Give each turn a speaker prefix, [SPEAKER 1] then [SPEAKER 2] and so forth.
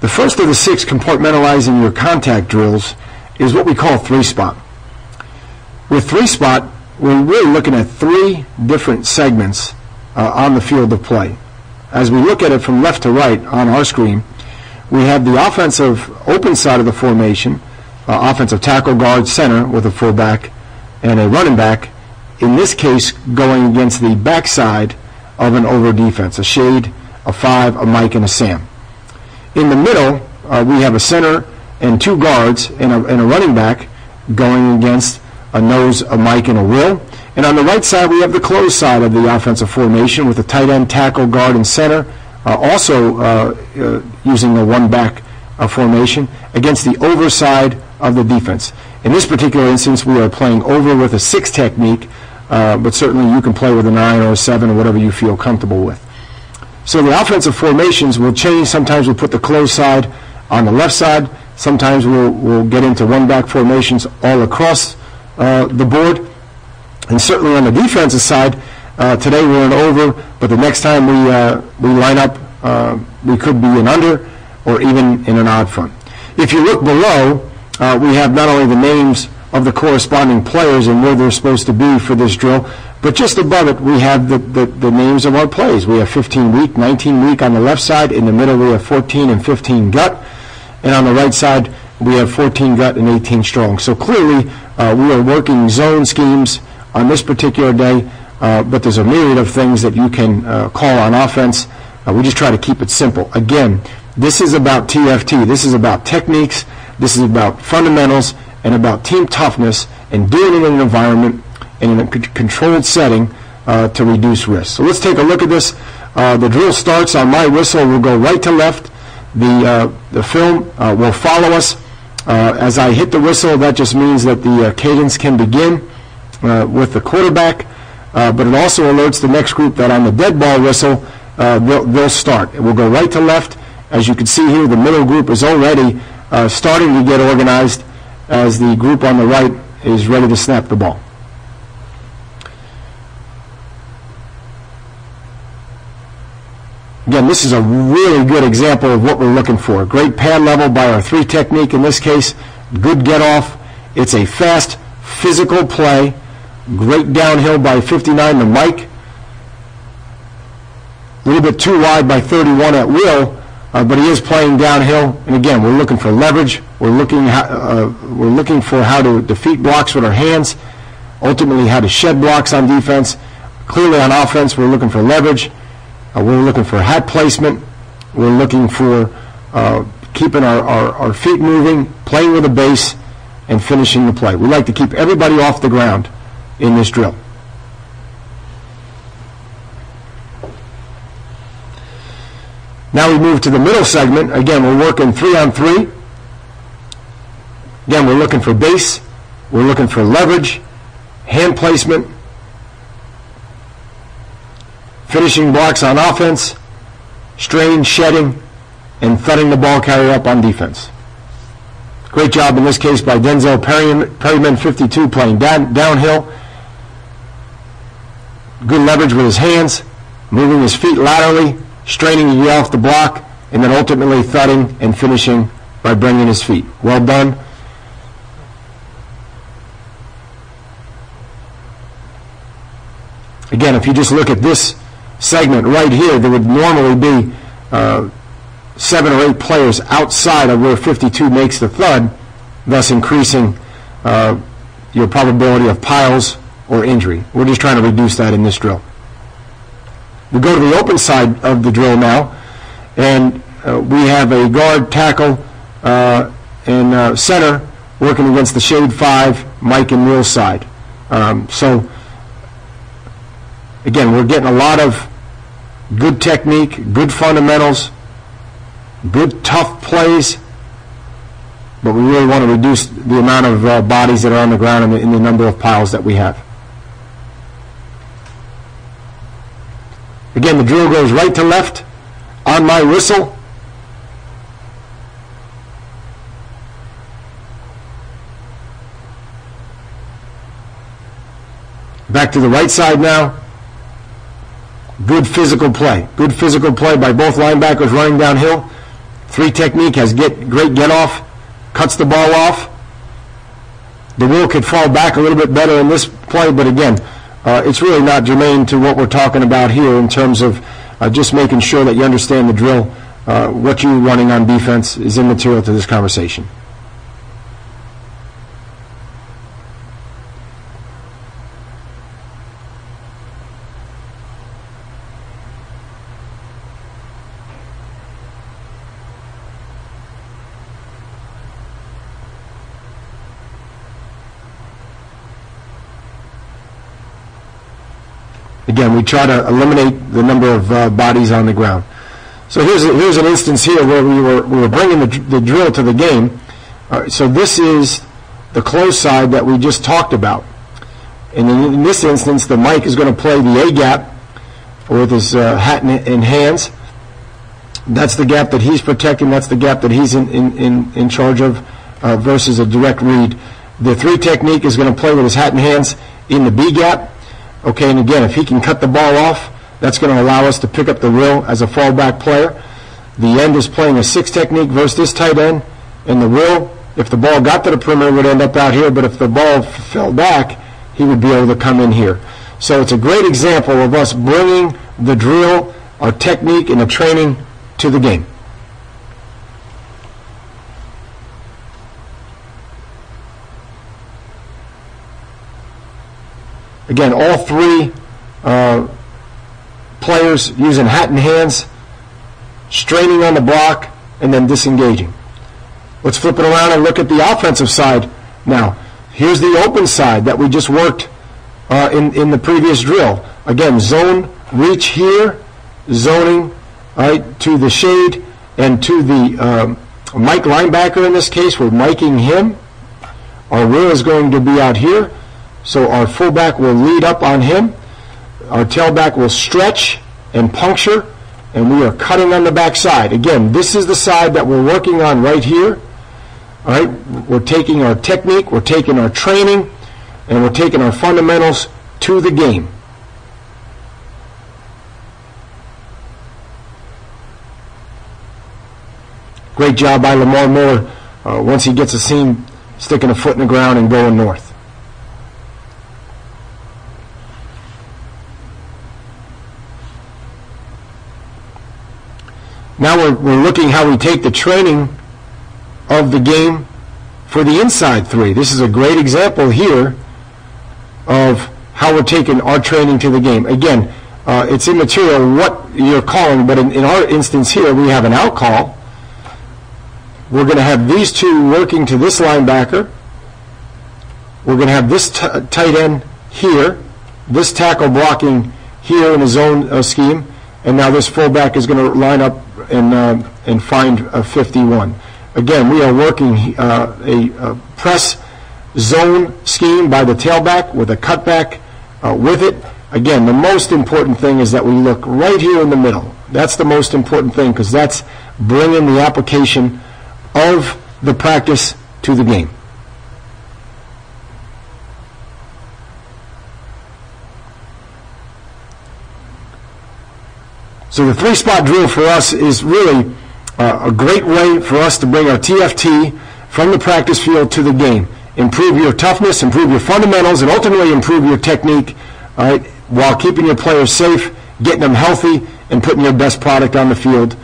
[SPEAKER 1] The first of the 6 compartmentalizing your contact drills is what we call 3-spot. With 3-spot, we're really looking at 3 different segments on the field of play. As we look at it from left to right on our screen, we have the offensive open side of the formation, offensive tackle, guard, center with a fullback and a running back, in this case going against the backside of an over defense, a shade, a 5, a Mike, and a Sam. In the middle, we have a center and 2 guards and a running back going against a nose, a Mike, and a Will. And on the right side, we have the closed side of the offensive formation with a tight end, tackle, guard, and center, also using a one-back formation against the over side of the defense. In this particular instance, we are playing over with a 6 technique, but certainly you can play with a 9 or a 7 or whatever you feel comfortable with. So the offensive formations will change. Sometimes we'll put the closed side on the left side. Sometimes we'll get into one-back formations all across the board. And certainly on the defensive side, today we're in over, but the next time we line up, we could be in under or even in an odd front. If you look below, we have not only the names of the corresponding players and where they're supposed to be for this drill, but just above it we have the names of our plays. We have 15 weak, 19 weak on the left side. In the middle we have 14 and 15 gut. And on the right side we have 14 gut and 18 strong. So clearly we are working zone schemes on this particular day, but there's a myriad of things that you can call on offense. We just try to keep it simple. Again, this is about TFT. This is about techniques. This is about fundamentals and about team toughness and doing it in an environment and in a controlled setting to reduce risk. So let's take a look at this. The drill starts on my whistle. We'll go right to left. The film will follow us. As I hit the whistle, that just means that the cadence can begin with the quarterback, but it also alerts the next group that on the dead ball whistle, they'll start. It will go right to left. As you can see here, the middle group is already starting to get organized as the group on the right is ready to snap the ball. Again, this is a really good example of what we're looking for. Great pad level by our 3 technique in this case. Good get off. It's a fast, physical play. Great downhill by 59 to Mike. A little bit too wide by 31 at Will, but he is playing downhill. And again, we're looking for leverage. We're looking for how to defeat blocks with our hands. Ultimately, how to shed blocks on defense. Clearly, on offense, we're looking for leverage. We're looking for hat placement. We're looking for keeping our feet moving, playing with a base, and finishing the play. We like to keep everybody off the ground in this drill. Now we move to the middle segment. Again, we're working 3-on-3. Again, we're looking for base. We're looking for leverage, hand placement, finishing blocks on offense, strain, shedding, and thudding the ball carrier up on defense. Great job in this case by Denzel Perryman, 52, playing downhill. Good leverage with his hands, moving his feet laterally, straining to get off the block, and then ultimately thudding and finishing by bringing his feet. Well done. Again, if you just look at this segment right here, there would normally be 7 or 8 players outside of where 52 makes the thud, thus increasing your probability of piles or injury. We're just trying to reduce that in this drill. We go to the open side of the drill now, and we have a guard, tackle, and center working against the shade 5, Mike and Will side. So again, we're getting a lot of good technique, good fundamentals, good tough plays, but we really want to reduce the amount of bodies that are on the ground and in the number of piles that we have. Again, the drill goes right to left on my whistle. Back to the right side now. Good physical play. Good physical play by both linebackers running downhill. Three technique has great get off, cuts the ball off. The wheel could fall back a little bit better in this play, but again, it's really not germane to what we're talking about here in terms of just making sure that you understand the drill. What you're running on defense is immaterial to this conversation. Again, we try to eliminate the number of bodies on the ground. So here's an instance here where we were bringing the drill to the game. So this is the close side that we just talked about. And in this instance, the Mike is going to play the A gap with his hat in hands. That's the gap that he's protecting. That's the gap that he's in charge of versus a direct read. The three technique is going to play with his hat in hands in the B gap. Okay, and again, if he can cut the ball off, that's going to allow us to pick up the will as a fallback player. The end is playing a 6 technique versus this tight end, and the will, if the ball got to the perimeter, would end up out here, but if the ball fell back, he would be able to come in here. So it's a great example of us bringing the drill, our technique, and the training to the game. Again, all three players using hat in hands, straining on the block, and then disengaging. Let's flip it around and look at the offensive side now. Here's the open side that we just worked in the previous drill. Again, zone reach here, zoning to the shade, and to the Mike linebacker in this case. We're miking him. Our will is going to be out here. So our fullback will lead up on him. Our tailback will stretch and puncture, and we are cutting on the backside. Again, this is the side that we're working on right here. All right, we're taking our technique, we're taking our training, and we're taking our fundamentals to the game. Great job by Lamar Miller once he gets a seam, sticking a foot in the ground and going north. Now we're looking how we take the training of the game for the inside three. This is a great example here of how we're taking our training to the game. Again, it's immaterial what you're calling, but in our instance here, we have an out call. We're going to have these two working to this linebacker. We're going to have this tight end here, this tackle blocking here in a zone scheme, and now this fullback is going to line up and find a 51. Again, we are working a press zone scheme by the tailback with a cutback with it. Again, the most important thing is that we look right here in the middle. That's the most important thing because that's bringing the application of the practice to the game. So the three-spot drill for us is really a great way for us to bring our TFT from the practice field to the game. Improve your toughness, improve your fundamentals, and ultimately improve your technique, all right, while keeping your players safe, getting them healthy, and putting your best product on the field